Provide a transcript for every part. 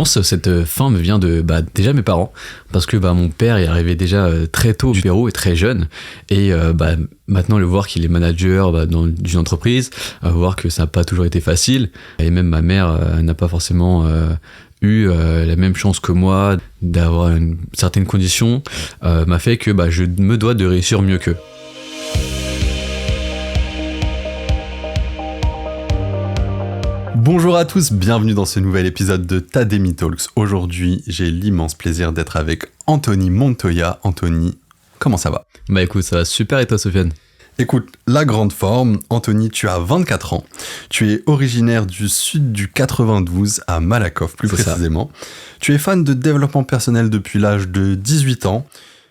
pense que cette fin me vient de déjà mes parents, parce que mon père est arrivé déjà très tôt du Pérou et très jeune, et maintenant le voir qu'il est manager dans une entreprise, voir que ça n'a pas toujours été facile, et même ma mère n'a pas forcément eu la même chance que moi d'avoir une certaine condition, m'a fait que je me dois de réussir mieux qu'eux. Bonjour à tous, bienvenue dans ce nouvel épisode de Tademi Talks. Aujourd'hui, j'ai l'immense plaisir d'être avec Anthony Montoya. Anthony, comment ça va ? Écoute, ça va super, et toi Sofiane ? Écoute, la grande forme. Anthony, tu as 24 ans. Tu es originaire du sud du 92, à Malakoff plus précisément. Tu es fan de développement personnel depuis l'âge de 18 ans.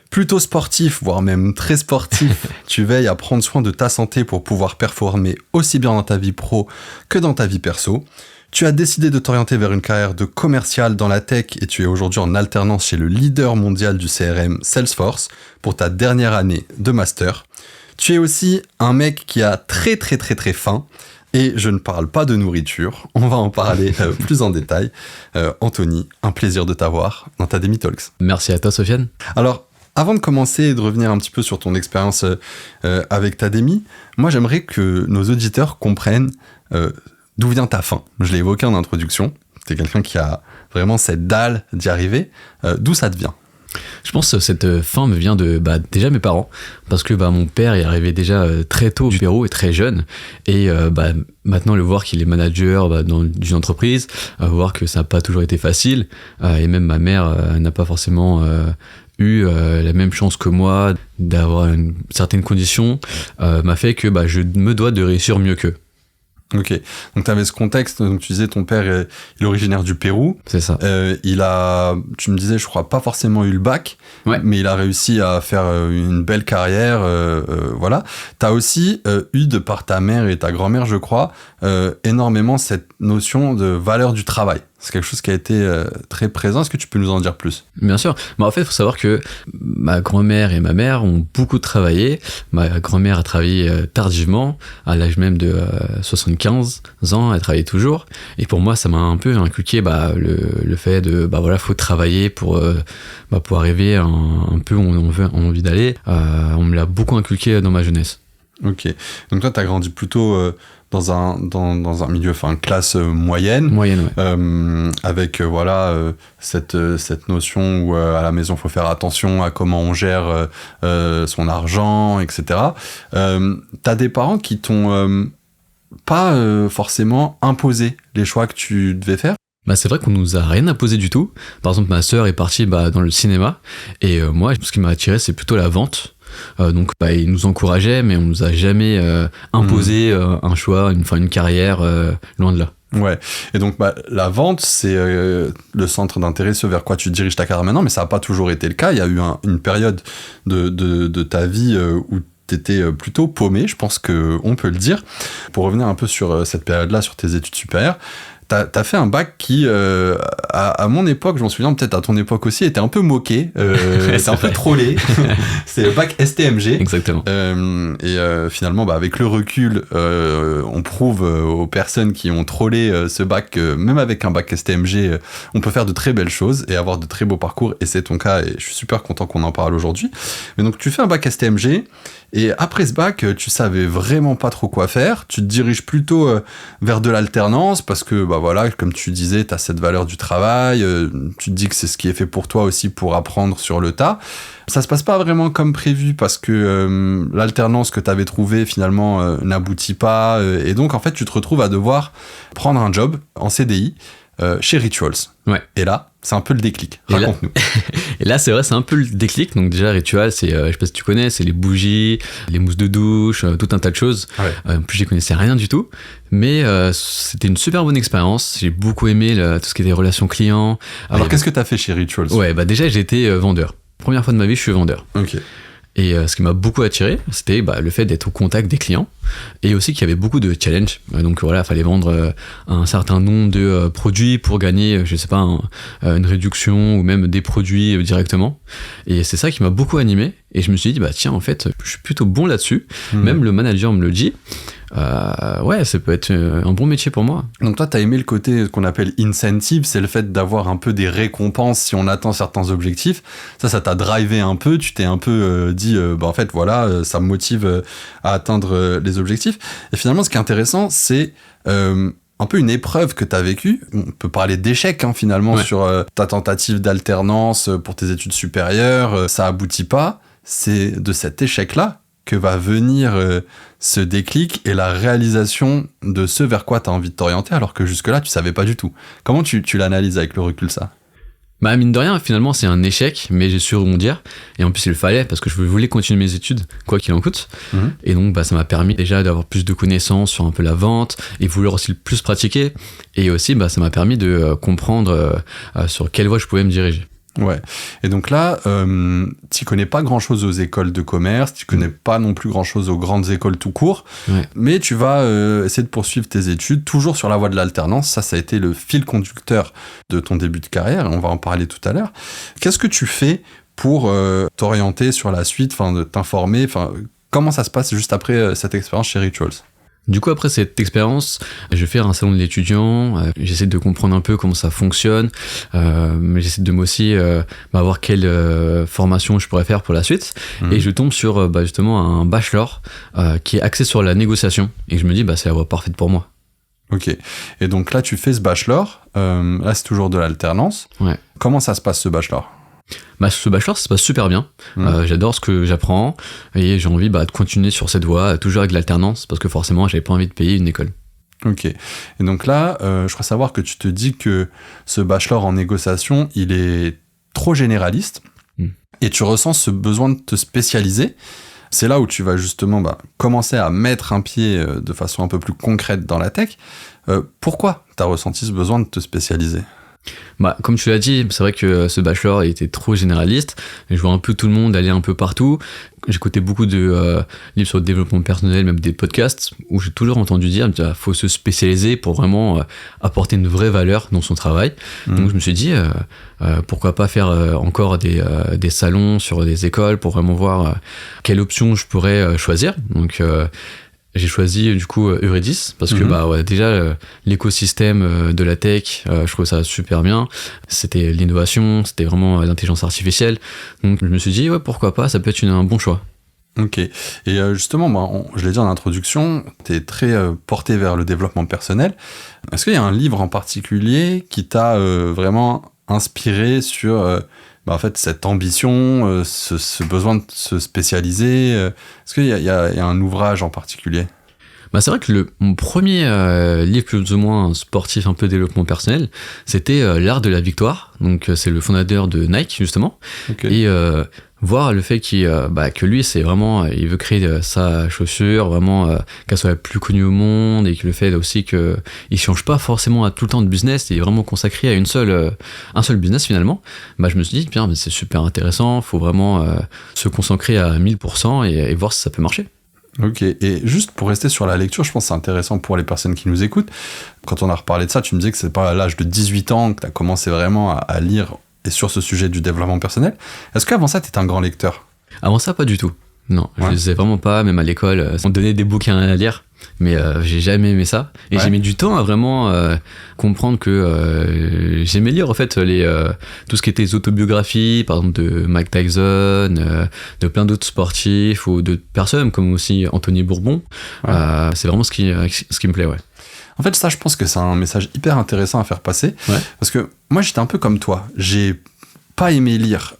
Plutôt sportif, voire même très sportif, tu veilles à prendre soin de ta santé pour pouvoir performer aussi bien dans ta vie pro que dans ta vie perso. Tu as décidé de t'orienter vers une carrière de commercial dans la tech et tu es aujourd'hui en alternance chez le leader mondial du CRM Salesforce pour ta dernière année de master. Tu es aussi un mec qui a très faim et je ne parle pas de nourriture, on va en parler plus en détail. Anthony, un plaisir de t'avoir dans Tademi Talks. Merci à toi Sofiane. Alors, avant de commencer et de revenir un petit peu sur ton expérience avec Tademi, moi j'aimerais que nos auditeurs comprennent d'où vient ta faim. Je l'ai évoqué en introduction, t'es quelqu'un qui a vraiment cette dalle d'y arriver. D'où ça te vient ? Je pense que cette fin me vient de déjà mes parents, parce que mon père est arrivé déjà très tôt du Pérou et très jeune, et maintenant le voir qu'il est manager dans une entreprise, voir que ça n'a pas toujours été facile, et même ma mère n'a pas forcément eu la même chance que moi d'avoir une certaine condition, m'a fait que je me dois de réussir mieux qu'eux. Ok, donc tu avais ce contexte, donc tu disais ton père il est originaire du Pérou. C'est ça. Tu me disais, je crois, pas forcément eu le bac, ouais. Mais il a réussi à faire une belle carrière, voilà. T'as aussi eu, de par ta mère et ta grand-mère, je crois, énormément cette notion de valeur du travail. C'est quelque chose qui a été très présent. Est-ce que tu peux nous en dire plus ? Bien sûr. En fait, il faut savoir que ma grand-mère et ma mère ont beaucoup travaillé. Ma grand-mère a travaillé tardivement, à l'âge même de 75 ans, elle travaillait toujours. Et pour moi, ça m'a un peu inculqué le fait de, faut travailler pour arriver un peu où on a envie d'aller. On me l'a beaucoup inculqué dans ma jeunesse. Ok. Donc toi, tu as grandi plutôt dans un milieu, classe moyenne. Moyenne, ouais. Avec cette notion où à la maison, il faut faire attention à comment on gère son argent, etc. T'as des parents qui t'ont pas forcément imposé les choix que tu devais faire ? C'est vrai qu'on nous a rien imposé du tout. Par exemple, ma sœur est partie dans le cinéma, et moi, ce qui m'a attiré, c'est plutôt la vente. Donc ils nous encourageaient, mais on nous a jamais imposé un choix, une carrière, loin de là. Ouais, et donc la vente, c'est le centre d'intérêt, ce vers quoi tu diriges ta carrière maintenant, mais ça n'a pas toujours été le cas. Il y a eu une période de ta vie où t'étais plutôt paumé, je pense qu'on peut le dire. Pour revenir un peu sur cette période-là, sur tes études supérieures, t'as fait un bac qui, à mon époque, je m'en souviens, peut-être à ton époque aussi, était un peu moqué, était un peu trollé. C'est le bac STMG. Exactement. Finalement, avec le recul, on prouve aux personnes qui ont trollé ce bac, même avec un bac STMG, on peut faire de très belles choses et avoir de très beaux parcours, et c'est ton cas, et je suis super content qu'on en parle aujourd'hui. Mais donc, tu fais un bac STMG, et après ce bac, tu savais vraiment pas trop quoi faire. Tu te diriges plutôt vers de l'alternance parce que, comme tu disais, tu as cette valeur du travail. Tu te dis que c'est ce qui est fait pour toi aussi pour apprendre sur le tas. Ça se passe pas vraiment comme prévu parce que l'alternance que tu avais trouvée finalement n'aboutit pas. Et donc, en fait, tu te retrouves à devoir prendre un job en CDI chez Rituals. Ouais. Et là, c'est un peu le déclic. Raconte-nous. Et là, c'est vrai, c'est un peu le déclic. Donc déjà, Rituals, c'est, je sais pas si tu connais, c'est les bougies, les mousses de douche, tout un tas de choses. Ouais. En plus, j'y connaissais rien du tout. Mais c'était une super bonne expérience. J'ai beaucoup aimé tout ce qui était relations clients. Alors, qu'est-ce que tu as fait chez Rituals ? Ouais, déjà, j'ai été vendeur. Première fois de ma vie, je suis vendeur. Ok. Et ce qui m'a beaucoup attiré, c'était le fait d'être au contact des clients et aussi qu'il y avait beaucoup de challenges. Donc voilà, il fallait vendre un certain nombre de produits pour gagner, je sais pas, une réduction ou même des produits directement. Et c'est ça qui m'a beaucoup animé. Et je me suis dit, tiens, en fait, je suis plutôt bon là-dessus. Même le manager me le dit. ouais, ça peut être un bon métier pour moi. Donc toi, t'as aimé le côté qu'on appelle incentive, c'est le fait d'avoir un peu des récompenses si on atteint certains objectifs. Ça t'a drivé un peu, tu t'es un peu dit, en fait, voilà, ça me motive à atteindre les objectifs. Et finalement, ce qui est intéressant, c'est un peu une épreuve que t'as vécue. On peut parler d'échec, finalement, sur ta tentative d'alternance pour tes études supérieures. Ça aboutit pas. C'est de cet échec-là que va venir ce déclic et la réalisation de ce vers quoi tu as envie de t'orienter, alors que jusque-là, tu savais pas du tout. Comment tu l'analyses avec le recul, ça ? Bah, mine de rien, finalement, c'est un échec, mais j'ai su rebondir. Et en plus, il le fallait, parce que je voulais continuer mes études, quoi qu'il en coûte. Et donc, ça m'a permis déjà d'avoir plus de connaissances sur un peu la vente, et vouloir aussi le plus pratiquer. Et aussi, ça m'a permis de comprendre sur quelle voie je pouvais me diriger. Ouais. Et donc là, tu connais pas grand-chose aux écoles de commerce, tu connais pas non plus grand-chose aux grandes écoles tout court, mais tu vas essayer de poursuivre tes études, toujours sur la voie de l'alternance. Ça a été le fil conducteur de ton début de carrière, et on va en parler tout à l'heure. Qu'est-ce que tu fais pour t'orienter sur la suite, de t'informer, comment ça se passe juste après cette expérience chez Rituals ? Du coup, après cette expérience, je vais faire un salon de l'étudiant, j'essaie de comprendre un peu comment ça fonctionne, j'essaie de aussi voir quelle formation je pourrais faire pour la suite, et je tombe sur justement un bachelor qui est axé sur la négociation, et je me dis c'est la voie parfaite pour moi. Ok, et donc là tu fais ce bachelor, là c'est toujours de l'alternance. Ouais. Comment ça se passe ce bachelor ? Ce bachelor, ça se passe super bien. J'adore ce que j'apprends et j'ai envie de continuer sur cette voie, toujours avec l'alternance, parce que forcément, j'avais pas envie de payer une école. Ok. Et donc là, je crois savoir que tu te dis que ce bachelor en négociation, il est trop généraliste et tu ressens ce besoin de te spécialiser. C'est là où tu vas justement commencer à mettre un pied de façon un peu plus concrète dans la tech. Pourquoi tu as ressenti ce besoin de te spécialiser ? Comme tu l'as dit, c'est vrai que ce bachelor était trop généraliste. Je vois un peu tout le monde aller un peu partout. J'écoutais beaucoup de livres sur le développement personnel, même des podcasts, où j'ai toujours entendu dire qu'il faut se spécialiser pour vraiment apporter une vraie valeur dans son travail. Donc je me suis dit, pourquoi pas faire encore des salons sur des écoles pour vraiment voir quelle option je pourrais choisir. Donc j'ai choisi du coup Eurydice parce que déjà l'écosystème de la tech, je trouve ça super bien. C'était l'innovation, c'était vraiment l'intelligence artificielle. Donc je me suis dit pourquoi pas, ça peut être un bon choix. Ok. Et justement, je l'ai dit en introduction, tu es très porté vers le développement personnel. Est-ce qu'il y a un livre en particulier qui t'a vraiment inspiré sur en fait, cette ambition, ce besoin de se spécialiser? Est-ce qu'il y a un ouvrage en particulier? C'est vrai que mon premier livre plus ou moins sportif, un peu développement personnel, c'était L'Art de la Victoire. Donc c'est le fondateur de Nike justement. Okay. Et voir le fait que lui, c'est vraiment, il veut créer sa chaussure, vraiment qu'elle soit la plus connue au monde, et que le fait aussi qu'il change pas forcément à tout le temps de business, il est vraiment consacré à un seul business finalement. Je me suis dit, bien, c'est super intéressant, faut vraiment se concentrer à 1000% et voir si ça peut marcher. Ok, et juste pour rester sur la lecture, je pense que c'est intéressant pour les personnes qui nous écoutent. Quand on a reparlé de ça, tu me disais que c'est pas à l'âge de 18 ans que tu as commencé vraiment à lire et sur ce sujet du développement personnel. Est-ce qu'avant ça, tu étais un grand lecteur ? Avant ça, pas du tout. Non, je lisais vraiment pas, même à l'école, on donnait des bouquins à lire, mais j'ai jamais aimé ça. Et j'ai mis du temps à vraiment comprendre que j'aimais lire en fait tout ce qui était les autobiographies, par exemple de Mike Tyson, de plein d'autres sportifs ou de personnes comme aussi Anthony Bourbon. C'est vraiment ce qui me plaît, En fait, ça, je pense que c'est un message hyper intéressant à faire passer, parce que moi, j'étais un peu comme toi. J'ai pas aimé lire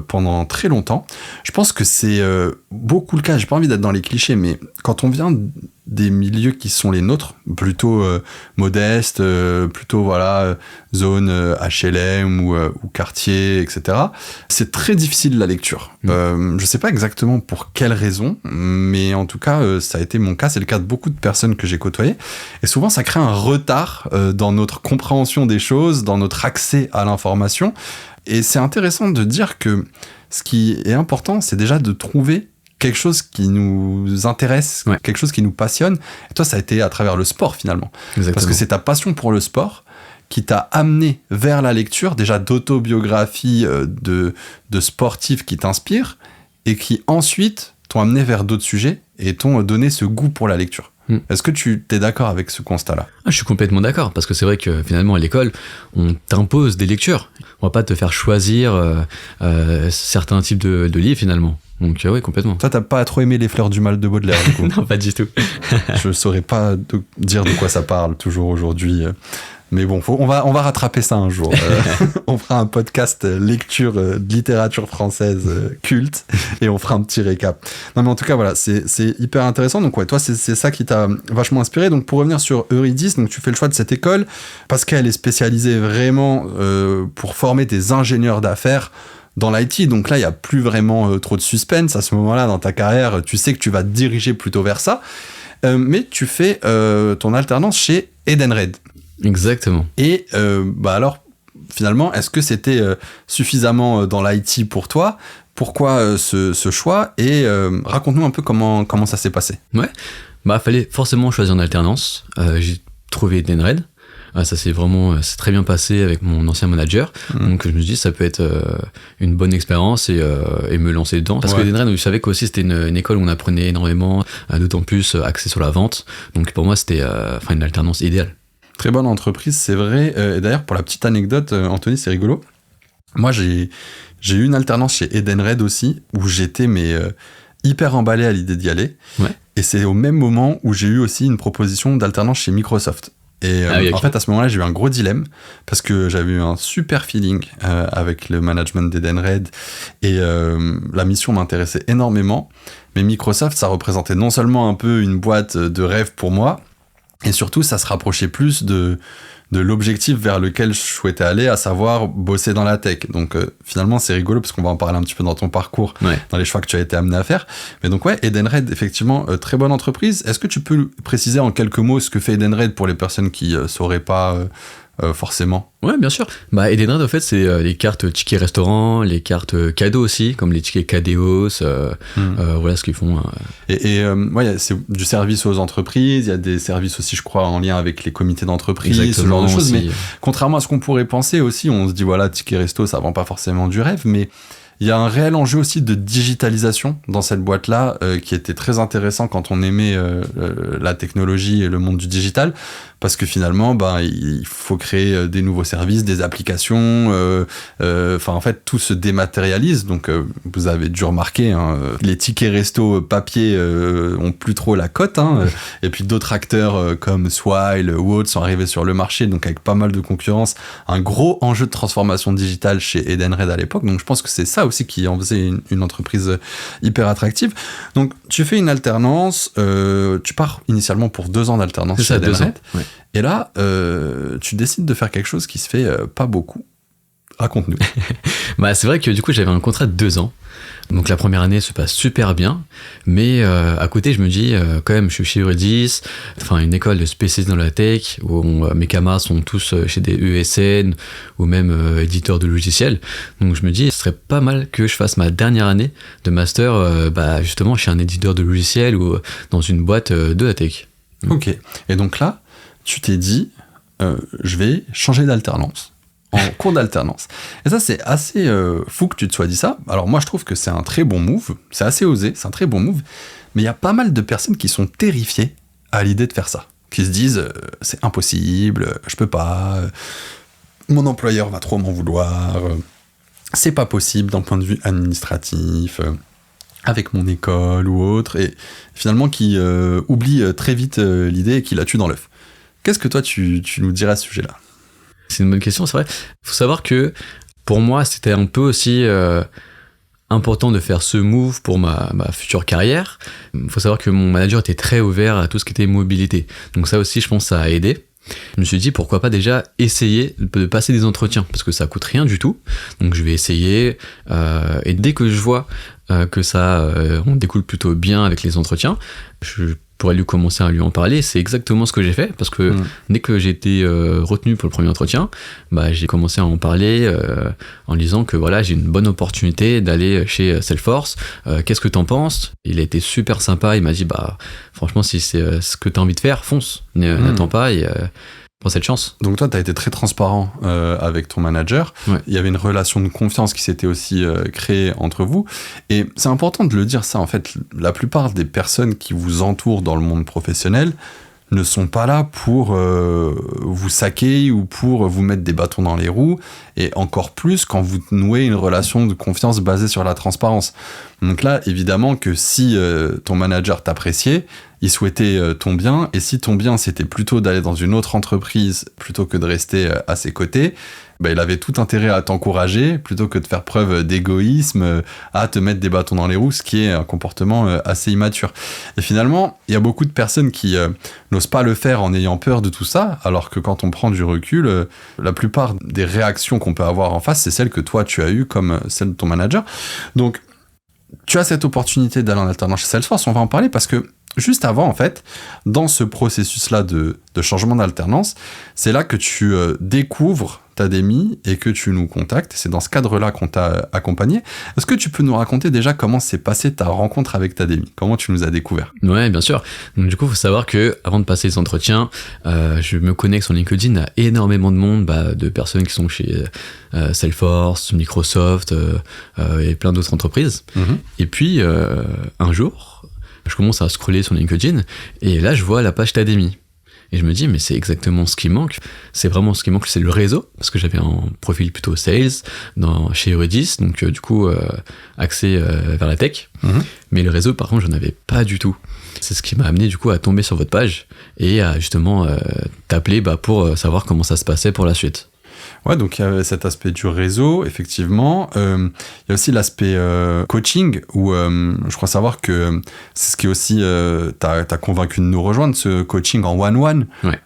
pendant très longtemps. Je pense que c'est beaucoup le cas. J'ai pas envie d'être dans les clichés, mais quand on vient des milieux qui sont les nôtres, plutôt modestes, plutôt zone HLM ou quartier, etc., c'est très difficile la lecture. Je sais pas exactement pour quelle raison, mais en tout cas, ça a été mon cas. C'est le cas de beaucoup de personnes que j'ai côtoyées. Et souvent, ça crée un retard dans notre compréhension des choses, dans notre accès à l'information. Et c'est intéressant de dire que ce qui est important, c'est déjà de trouver quelque chose qui nous intéresse, quelque chose qui nous passionne. Et toi, ça a été à travers le sport, finalement. Exactement. Parce que c'est ta passion pour le sport qui t'a amené vers la lecture, déjà d'autobiographies de sportifs qui t'inspirent, et qui ensuite t'ont amené vers d'autres sujets et t'ont donné ce goût pour la lecture. Est-ce que tu es d'accord avec ce constat-là? Je suis complètement d'accord, parce que c'est vrai que finalement à l'école, on t'impose des lectures. On va pas te faire choisir certains types de livres finalement. Donc oui, complètement. Toi, t'as pas trop aimé Les Fleurs du Mal de Baudelaire, du coup? Non, pas du tout. Je saurais pas dire de quoi ça parle toujours aujourd'hui. Mais bon, on va rattraper ça un jour. On fera un podcast lecture de littérature française culte et on fera un petit récap. Non, mais en tout cas, voilà, c'est hyper intéressant. Donc, ouais, toi, c'est ça qui t'a vachement inspiré. Donc, pour revenir sur Eurydice, donc tu fais le choix de cette école parce qu'elle est spécialisée vraiment pour former des ingénieurs d'affaires dans l'IT. Donc là, il n'y a plus vraiment trop de suspense. À ce moment-là, dans ta carrière, tu sais que tu vas te diriger plutôt vers ça. Mais tu fais ton alternance chez Edenred. Exactement. Et alors, finalement, est-ce que c'était suffisamment dans l'IT pour toi? Pourquoi ce choix? Et raconte-nous un peu comment ça s'est passé. Ouais, fallait forcément choisir une alternance. J'ai trouvé Edenred. Ça c'est très bien passé avec mon ancien manager. Donc je me suis dit ça peut être une bonne expérience et me lancer dedans. Parce que Edenred, je savais qu'aussi c'était une école où on apprenait énormément, d'autant plus axé sur la vente. Donc pour moi c'était une alternance idéale. Très bonne entreprise, c'est vrai. Et d'ailleurs, pour la petite anecdote, Anthony, c'est rigolo. Moi, j'ai eu une alternance chez Edenred aussi, où j'étais hyper emballé à l'idée d'y aller. Ouais. Et c'est au même moment où j'ai eu aussi une proposition d'alternance chez Microsoft. Et en fait, à ce moment-là, j'ai eu un gros dilemme, parce que j'avais eu un super feeling avec le management d'Edenred, et la mission m'intéressait énormément. Mais Microsoft, ça représentait non seulement un peu une boîte de rêve pour moi, et surtout, ça se rapprochait plus de l'objectif vers lequel je souhaitais aller, à savoir bosser dans la tech. Donc finalement, c'est rigolo parce qu'on va en parler un petit peu dans ton parcours, dans les choix que tu as été amené à faire. Mais donc Edenred, effectivement, très bonne entreprise. Est-ce que tu peux préciser en quelques mots ce que fait Edenred pour les personnes qui sauraient pas forcément? Ouais, bien sûr. Edenred, en fait, c'est les cartes tickets restaurant, les cartes cadeaux aussi, comme les tickets Cadeos, voilà ce qu'ils font. C'est du service aux entreprises, il y a des services aussi, je crois, en lien avec les comités d'entreprise, ce genre de choses. Mais contrairement à ce qu'on pourrait penser aussi, on se dit, voilà, ticket resto, ça vend pas forcément du rêve, mais il y a un réel enjeu aussi de digitalisation dans cette boîte-là, qui était très intéressant quand on aimait la technologie et le monde du digital, parce que finalement, il faut créer des nouveaux services, des applications, en fait, tout se dématérialise. Donc, vous avez dû remarquer, les tickets resto papier ont plus trop la cote, et puis d'autres acteurs comme Swile ou autres sont arrivés sur le marché, donc avec pas mal de concurrence, un gros enjeu de transformation digitale chez Edenred à l'époque. Donc, je pense que c'est ça aussi qui en faisait une entreprise hyper attractive. Donc, tu fais une alternance, tu pars initialement pour 2 ans d'alternance chez Edenred. Ouais. Et là, tu décides de faire quelque chose qui se fait pas beaucoup. Raconte-nous. C'est vrai que du coup, j'avais un contrat de 2 ans. Donc la première année se passe super bien, mais à côté je me dis quand même je suis chez Eurydice, une école de spécialistes dans la tech où mes camarades sont tous chez des ESN ou même éditeurs de logiciels. Donc je me dis ce serait pas mal que je fasse ma dernière année de master justement chez un éditeur de logiciels ou dans une boîte de la tech. Ok, et donc là tu t'es dit je vais changer d'alternance. En cours d'alternance. Et ça, c'est assez fou que tu te sois dit ça. Alors moi, je trouve que c'est un très bon move. C'est assez osé, c'est un très bon move. Mais il y a pas mal de personnes qui sont terrifiées à l'idée de faire ça. Qui se disent, c'est impossible, je peux pas, mon employeur va trop m'en vouloir, c'est pas possible d'un point de vue administratif, avec mon école ou autre. Et finalement, qui oublie très vite l'idée et qui la tue dans l'œuf. Qu'est-ce que toi, tu nous dirais à ce sujet-là ? C'est une bonne question, c'est vrai. Il faut savoir que pour moi, c'était un peu aussi important de faire ce move pour ma future carrière. Il faut savoir que mon manager était très ouvert à tout ce qui était mobilité. Donc ça aussi, je pense, ça a aidé. Je me suis dit, pourquoi pas déjà essayer de passer des entretiens, parce que ça coûte rien du tout. Donc je vais essayer. Et dès que je vois que ça on découle plutôt bien avec les entretiens, je pourrais lui commencer à lui en parler. C'est exactement ce que j'ai fait, parce que dès que j'ai été retenu pour le premier entretien, j'ai commencé à en parler en disant que voilà, j'ai une bonne opportunité d'aller chez Salesforce. Qu'est-ce que t'en penses ? Il a été super sympa, il m'a dit franchement, si c'est ce que t'as envie de faire, fonce, n'attends pas. Et pour cette chance. Donc toi, tu as été très transparent avec ton manager. Ouais. Il y avait une relation de confiance qui s'était aussi créée entre vous. Et c'est important de le dire ça, en fait. La plupart des personnes qui vous entourent dans le monde professionnel ne sont pas là pour vous saquer ou pour vous mettre des bâtons dans les roues, et encore plus quand vous nouez une relation de confiance basée sur la transparence. Donc là, évidemment que si ton manager t'appréciait, il souhaitait ton bien, et si ton bien c'était plutôt d'aller dans une autre entreprise plutôt que de rester à ses côtés, bah, il avait tout intérêt à t'encourager plutôt que de faire preuve d'égoïsme, à te mettre des bâtons dans les roues, ce qui est un comportement assez immature. Et finalement, il y a beaucoup de personnes qui n'osent pas le faire en ayant peur de tout ça, alors que quand on prend du recul, la plupart des réactions qu'on peut avoir en face, c'est celles que toi tu as eues comme celle de ton manager. Donc, tu as cette opportunité d'aller en alternance chez Salesforce, on va en parler parce que juste avant, en fait, dans ce processus-là de changement d'alternance, c'est là que tu découvres Tademy et que tu nous contactes. C'est dans ce cadre-là qu'on t'a accompagné. Est-ce que tu peux nous raconter déjà comment s'est passée ta rencontre avec Tademy ? Comment tu nous as découvert ? Ouais, bien sûr. Donc du coup, il faut savoir que avant de passer les entretiens, je me connecte sur LinkedIn à énormément de monde, de personnes qui sont chez Salesforce, Microsoft et plein d'autres entreprises. Et puis, un jour, je commence à scroller sur LinkedIn et là, je vois la page Tademy. Et je me dis, mais c'est exactement ce qui manque. C'est vraiment ce qui manque, c'est le réseau. Parce que j'avais un profil plutôt sales chez Eurydice, donc du coup, axé vers la tech. Mais le réseau, par contre, j'en avais pas du tout. C'est ce qui m'a amené du coup à tomber sur votre page et à justement t'appeler pour savoir comment ça se passait pour la suite. Ouais, donc il y avait cet aspect du réseau, effectivement. Il y a aussi l'aspect coaching, où je crois savoir que c'est ce qui aussi t'as convaincu de nous rejoindre, ce coaching en one-one. Ouais.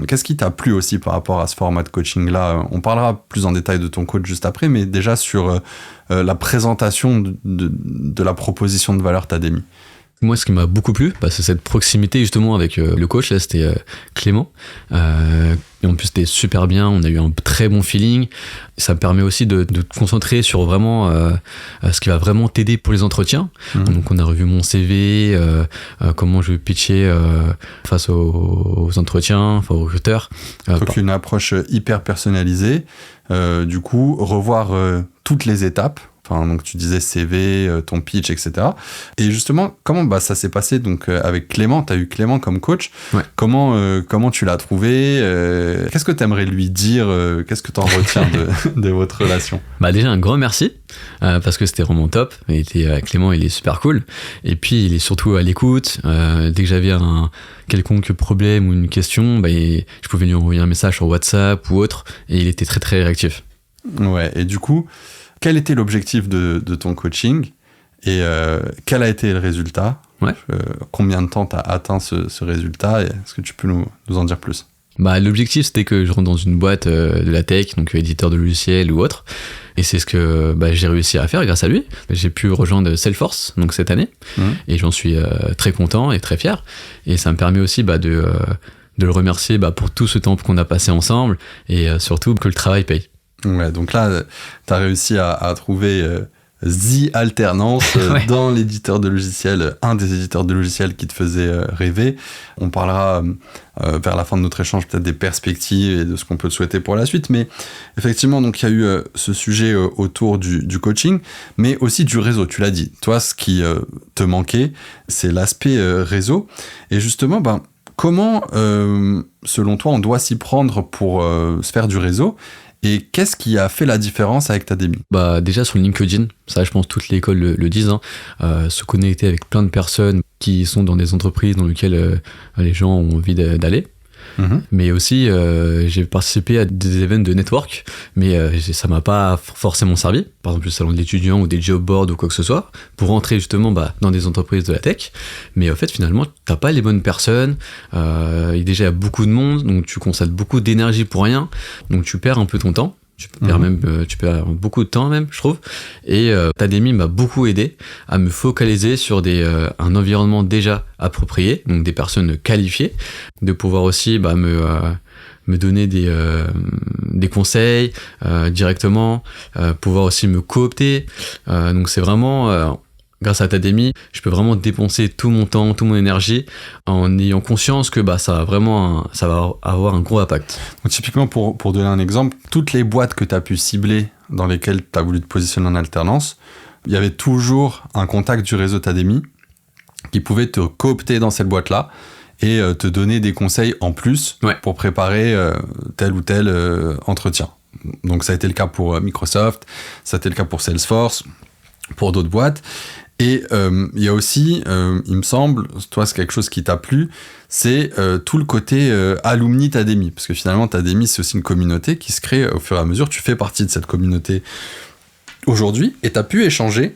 Qu'est-ce qui t'a plu aussi par rapport à ce format de coaching-là ? On parlera plus en détail de ton coach juste après, mais déjà sur la présentation de la proposition de valeur Tademy. Moi, ce qui m'a beaucoup plu, c'est cette proximité justement avec le coach. Là, c'était Clément. Et en plus, c'était super bien. On a eu un très bon feeling. Ça me permet aussi de te concentrer sur vraiment ce qui va vraiment t'aider pour les entretiens. Donc, on a revu mon CV, comment je vais pitcher face aux entretiens, aux recruteurs. Donc, une approche hyper personnalisée. Du coup, revoir toutes les étapes. Enfin, donc tu disais CV, ton pitch, etc. Et justement, comment ça s'est passé donc avec Clément ? Tu as eu Clément comme coach. Ouais. Comment tu l'as trouvé ? Qu'est-ce que tu aimerais lui dire ? Qu'est-ce que tu en retiens de votre relation ? Déjà, un grand merci, parce que c'était vraiment top. Clément, il est super cool. Et puis, il est surtout à l'écoute. Dès que j'avais un quelconque problème ou une question, je pouvais lui envoyer un message sur WhatsApp ou autre. Et il était très, très réactif. Ouais, et du coup... Quel était l'objectif de ton coaching et quel a été le résultat ? Ouais. Combien de temps tu as atteint ce résultat ? Est-ce que tu peux nous en dire plus ? L'objectif, c'était que je rentre dans une boîte de la tech, donc éditeur de logiciels ou autre. Et c'est ce que j'ai réussi à faire grâce à lui. J'ai pu rejoindre Salesforce donc cette année. Et j'en suis très content et très fier. Et ça me permet aussi de le remercier pour tout ce temps qu'on a passé ensemble et surtout que le travail paye. Ouais, donc là, tu as réussi à trouver The Alternance Ouais. dans l'éditeur de logiciels, un des éditeurs de logiciels qui te faisait rêver. On parlera vers la fin de notre échange peut-être des perspectives et de ce qu'on peut te souhaiter pour la suite. Mais effectivement, donc il y a eu ce sujet autour du coaching, mais aussi du réseau. Tu l'as dit. Toi, ce qui te manquait, c'est l'aspect réseau. Et justement, comment, selon toi, on doit s'y prendre pour se faire du réseau ? Et qu'est-ce qui a fait la différence avec Tademy ? Déjà sur LinkedIn, ça je pense toutes les écoles le disent, se connecter avec plein de personnes qui sont dans des entreprises dans lesquelles les gens ont envie d'aller. Mais aussi j'ai participé à des événements de network, mais ça m'a pas forcément servi, par exemple le salon de l'étudiant ou des job boards ou quoi que ce soit, pour rentrer justement dans des entreprises de la tech. Mais en fait finalement t'as pas les bonnes personnes, il y a beaucoup de monde, donc tu consacres beaucoup d'énergie pour rien, donc tu perds un peu ton temps. Tu perds beaucoup de temps même, je trouve. Et Tademy m'a beaucoup aidé à me focaliser sur un environnement déjà approprié, donc des personnes qualifiées, de pouvoir aussi me donner des conseils directement, pouvoir aussi me coopter. Donc c'est vraiment grâce à Tademy, je peux vraiment dépenser tout mon temps, toute mon énergie en ayant conscience que ça va avoir un gros impact. Donc, typiquement, pour donner un exemple, toutes les boîtes que tu as pu cibler dans lesquelles tu as voulu te positionner en alternance, il y avait toujours un contact du réseau Tademy qui pouvait te coopter dans cette boîte-là et te donner des conseils en plus pour préparer tel ou tel entretien. Donc ça a été le cas pour Microsoft, ça a été le cas pour Salesforce, pour d'autres boîtes. Et il y a aussi, il me semble, toi c'est quelque chose qui t'a plu, c'est tout le côté alumni Tademy. Parce que finalement Tademy c'est aussi une communauté qui se crée au fur et à mesure. Tu fais partie de cette communauté aujourd'hui et tu as pu échanger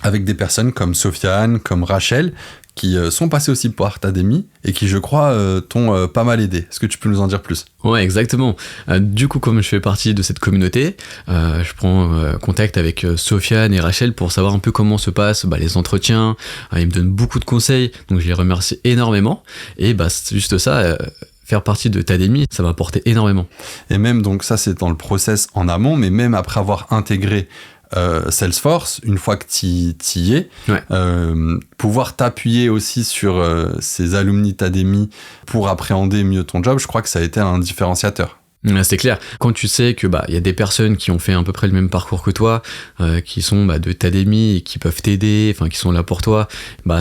avec des personnes comme Sofiane, comme Rachel, qui sont passés aussi par Tademy et qui, je crois, t'ont pas mal aidé. Est-ce que tu peux nous en dire plus ? Ouais, exactement. Du coup, comme je fais partie de cette communauté, je prends contact avec Sofiane et Rachel pour savoir un peu comment se passent les entretiens. Ils me donnent beaucoup de conseils, donc je les remercie énormément. Et c'est juste ça... faire partie de Tademy, ça m'a apporté énormément. Et même, donc ça c'est dans le process en amont, mais même après avoir intégré Salesforce, une fois que tu y es, pouvoir t'appuyer aussi sur ces alumni Tademy pour appréhender mieux ton job, je crois que ça a été un différenciateur. C'est clair. Quand tu sais que y a des personnes qui ont fait à peu près le même parcours que toi, qui sont de Tademy et qui peuvent t'aider, enfin qui sont là pour toi,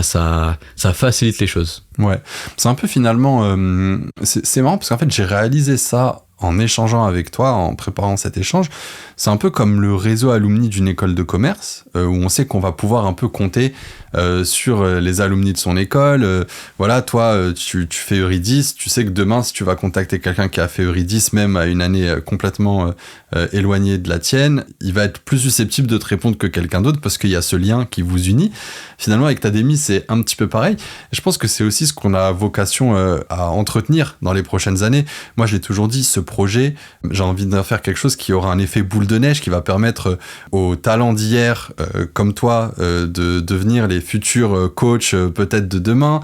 ça facilite les choses. Ouais, c'est un peu finalement, c'est marrant parce qu'en fait j'ai réalisé ça en échangeant avec toi, en préparant cet échange. C'est un peu comme le réseau alumni d'une école de commerce, où on sait qu'on va pouvoir un peu compter sur les alumni de son école. Voilà, toi, tu fais Eurydice, tu sais que demain, si tu vas contacter quelqu'un qui a fait Eurydice, même à une année complètement éloignée de la tienne, il va être plus susceptible de te répondre que quelqu'un d'autre parce qu'il y a ce lien qui vous unit. Finalement, avec Tademy, c'est un petit peu pareil. Et je pense que c'est aussi ce qu'on a vocation à entretenir dans les prochaines années. Moi, je l'ai toujours dit, ce projet, j'ai envie d'en faire quelque chose qui aura un effet boule de neige, qui va permettre aux talents d'hier, comme toi, de devenir les futurs coachs peut-être de demain.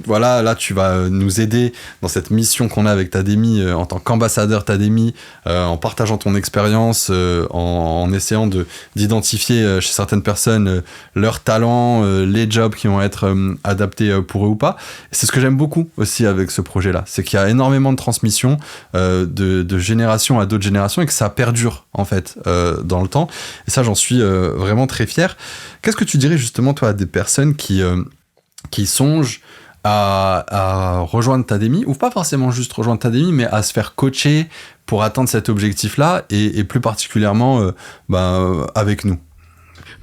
Voilà, là, tu vas nous aider dans cette mission qu'on a avec Tademy en tant qu'ambassadeur Tademy, en partageant ton expérience, en essayant d'identifier chez certaines personnes leurs talents, les jobs qui vont être adaptés pour eux ou pas. Et c'est ce que j'aime beaucoup aussi avec ce projet-là, c'est qu'il y a énormément de transmission de génération à d'autres générations et que ça perdure en fait dans le temps. Et ça, j'en suis vraiment très fier. Qu'est-ce que tu dirais justement toi à des personnes qui songent à rejoindre Tademy, ou pas forcément juste rejoindre Tademy, mais à se faire coacher pour atteindre cet objectif-là et plus particulièrement avec nous?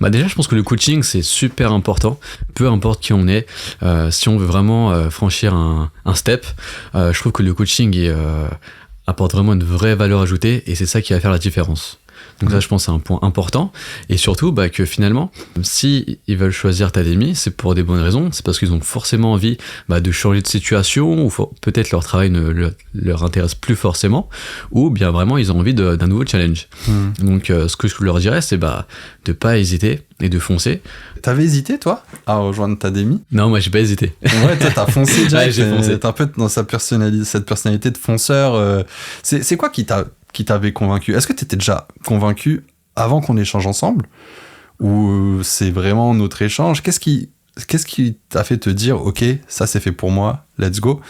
Déjà, je pense que le coaching, c'est super important, peu importe qui on est. Si on veut vraiment franchir un step, je trouve que le coaching apporte vraiment une vraie valeur ajoutée et c'est ça qui va faire la différence. Donc ça, je pense, c'est un point important. Et surtout, que finalement, si ils veulent choisir Tademy, c'est pour des bonnes raisons. C'est parce qu'ils ont forcément envie de changer de situation, ou peut-être leur travail ne leur intéresse plus forcément, ou bien vraiment, ils ont envie d'un nouveau challenge. Donc, ce que je leur dirais, c'est de pas hésiter et de foncer. T'avais hésité, toi, à rejoindre Tademy ? Non, moi, j'ai pas hésité. Ouais, toi, t'as foncé direct. Ouais, j'ai foncé. T'es un peu dans cette personnalité de fonceur. C'est quoi qui t'avait convaincu ? Est-ce que t'étais déjà convaincu avant qu'on échange ensemble ? Ou c'est vraiment notre échange ? Qu'est-ce qui t'a fait te dire, ok, ça c'est fait pour moi, let's go ?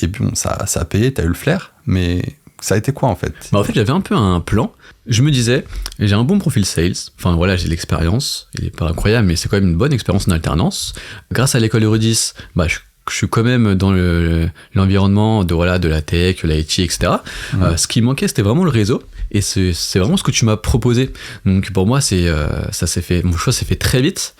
Et puis bon, ça a payé, t'as eu le flair, mais ça a été quoi en fait ? En fait, j'avais un peu un plan. Je me disais, j'ai un bon profil sales, enfin voilà, j'ai l'expérience, il est pas incroyable, mais c'est quand même une bonne expérience en alternance. Grâce à l'école Eurydice, je suis quand même dans l'environnement de la tech, l'IT, etc. Ce qui manquait, c'était vraiment le réseau. Et c'est vraiment ce que tu m'as proposé. Donc pour moi, mon choix s'est fait très vite.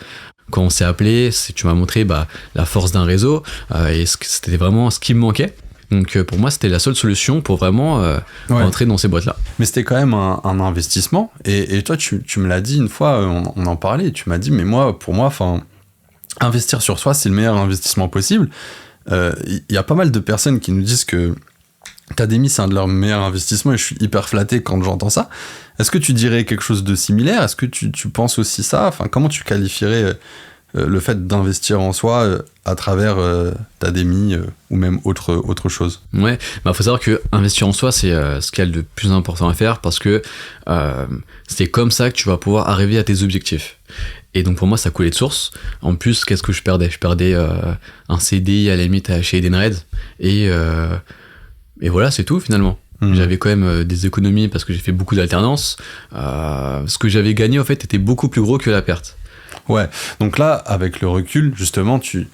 Quand on s'est appelé, tu m'as montré la force d'un réseau. Et c'était vraiment ce qui me manquait. Donc pour moi, c'était la seule solution pour vraiment rentrer dans ces boîtes-là. Mais c'était quand même un investissement. Et toi, tu me l'as dit une fois, on en parlait. Tu m'as dit, mais pour moi, investir sur soi, c'est le meilleur investissement possible. Y a pas mal de personnes qui nous disent que Tademy, c'est un de leurs meilleurs investissements et je suis hyper flatté quand j'entends ça. Est-ce que tu dirais quelque chose de similaire ? Est-ce que tu penses aussi ça ? Comment tu qualifierais le fait d'investir en soi à travers Tademy ou même autre chose ? Ouais, faut savoir que investir en soi, c'est ce qu'il y a de plus important à faire parce que c'est comme ça que tu vas pouvoir arriver à tes objectifs. Et donc pour moi, ça coulait de source. En plus, qu'est-ce que je perdais ? Je perdais un CDI à la limite chez Edenred. Et voilà, c'est tout finalement. J'avais quand même des économies parce que j'ai fait beaucoup d'alternance. Ce que j'avais gagné, en fait, était beaucoup plus gros que la perte. Ouais, donc là, avec le recul, justement, tu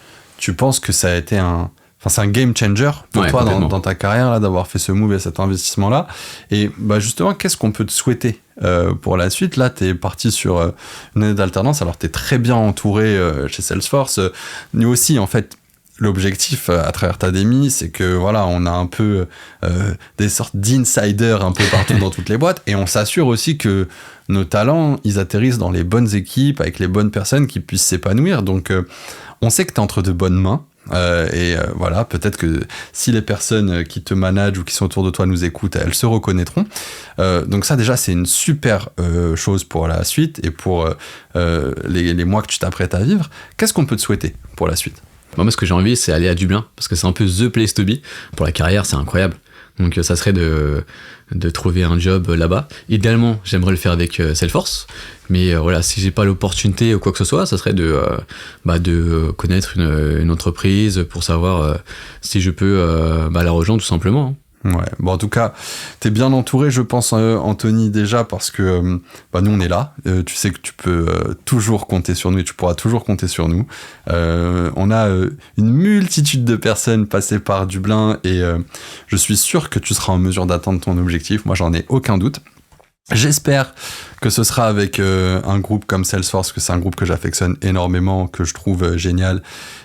penses que ça a été c'est un game changer pour toi dans ta carrière, là, d'avoir fait ce move et cet investissement-là. Et bah, justement, qu'est-ce qu'on peut te souhaiter pour la suite ? Là, tu es parti sur une année d'alternance, alors tu es très bien entouré chez Salesforce. Nous aussi, en fait, l'objectif à travers Tademy, c'est que voilà, on a un peu des sortes d'insiders un peu partout dans toutes les boîtes, et on s'assure aussi que nos talents, ils atterrissent dans les bonnes équipes, avec les bonnes personnes qui puissent s'épanouir. Donc, on sait que tu es entre de bonnes mains. Voilà, peut-être que si les personnes qui te managent ou qui sont autour de toi nous écoutent, elles se reconnaîtront. Donc ça, déjà, c'est une super chose pour la suite et pour les mois que tu t'apprêtes à vivre. Qu'est-ce qu'on peut te souhaiter pour la suite ? Moi, ce que j'ai envie, c'est aller à Dublin, parce que c'est un peu the place to be. Pour la carrière, c'est incroyable. Donc ça serait de trouver un job là-bas. Idéalement, j'aimerais le faire avec Salesforce, mais voilà, si j'ai pas l'opportunité ou quoi que ce soit, ça serait de connaître une entreprise pour savoir si je peux la rejoindre tout simplement. Ouais, bon, en tout cas, t'es bien entouré, je pense, Anthony, déjà, parce que nous, on est là. Tu sais que tu peux toujours compter sur nous et tu pourras toujours compter sur nous. On a une multitude de personnes passées par Dublin et je suis sûr que tu seras en mesure d'atteindre ton objectif. Moi, j'en ai aucun doute. J'espère que ce sera avec un groupe comme Salesforce, que c'est un groupe que j'affectionne énormément, que je trouve génial.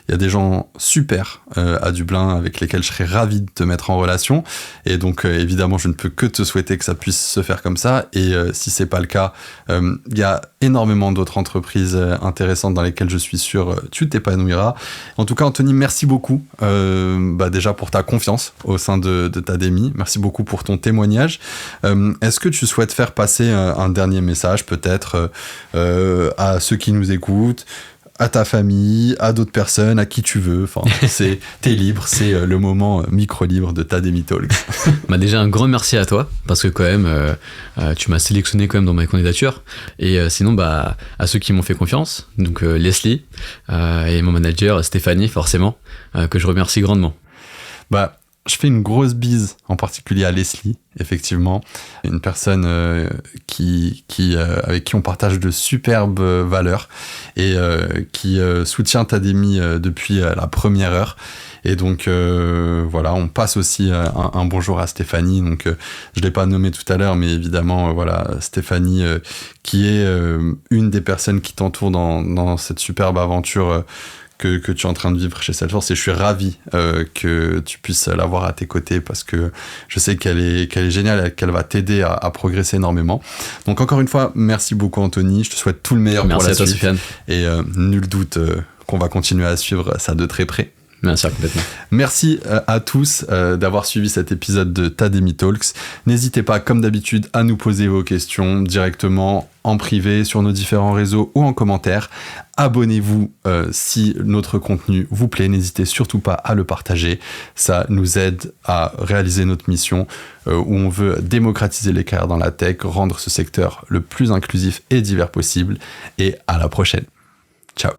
Il y a des gens super à Dublin avec lesquels je serais ravi de te mettre en relation. Et donc, évidemment, je ne peux que te souhaiter que ça puisse se faire comme ça. Et si c'est pas le cas, il y a énormément d'autres entreprises intéressantes dans lesquelles je suis sûr tu t'épanouiras. En tout cas, Anthony, merci beaucoup déjà pour ta confiance au sein de Tademy. Merci beaucoup pour ton témoignage. Est-ce que tu souhaites faire passer un dernier message peut-être à ceux qui nous écoutent, à ta famille, à d'autres personnes, à qui tu veux. Enfin, t'es libre, c'est le moment micro-libre de Tademy Talks. Déjà, un grand merci à toi, parce que quand même, tu m'as sélectionné quand même dans ma candidature. Et sinon, à ceux qui m'ont fait confiance, donc Leslie et mon manager Stéphanie, forcément, que je remercie grandement. Je fais une grosse bise, en particulier à Leslie, effectivement. Une personne avec qui on partage de superbes valeurs et qui soutient Tademy depuis la première heure. Et donc, voilà, on passe aussi un bonjour à Stéphanie. Donc, je ne l'ai pas nommé tout à l'heure, mais évidemment, voilà, Stéphanie, qui est une des personnes qui t'entourent dans cette superbe aventure que tu es en train de vivre chez Salesforce, et je suis ravi que tu puisses l'avoir à tes côtés parce que je sais qu'elle est géniale et qu'elle va t'aider à progresser énormément. Donc encore une fois, merci beaucoup Anthony, je te souhaite tout le meilleur pour la suite. Sofiane. Et nul doute qu'on va continuer à suivre ça de très près. Merci, complètement. Merci à tous d'avoir suivi cet épisode de Tademy Talks. N'hésitez pas, comme d'habitude, à nous poser vos questions directement en privé sur nos différents réseaux ou en commentaire. Abonnez-vous si notre contenu vous plaît. N'hésitez surtout pas à le partager. Ça nous aide à réaliser notre mission où on veut démocratiser les carrières dans la tech, rendre ce secteur le plus inclusif et divers possible. Et à la prochaine. Ciao.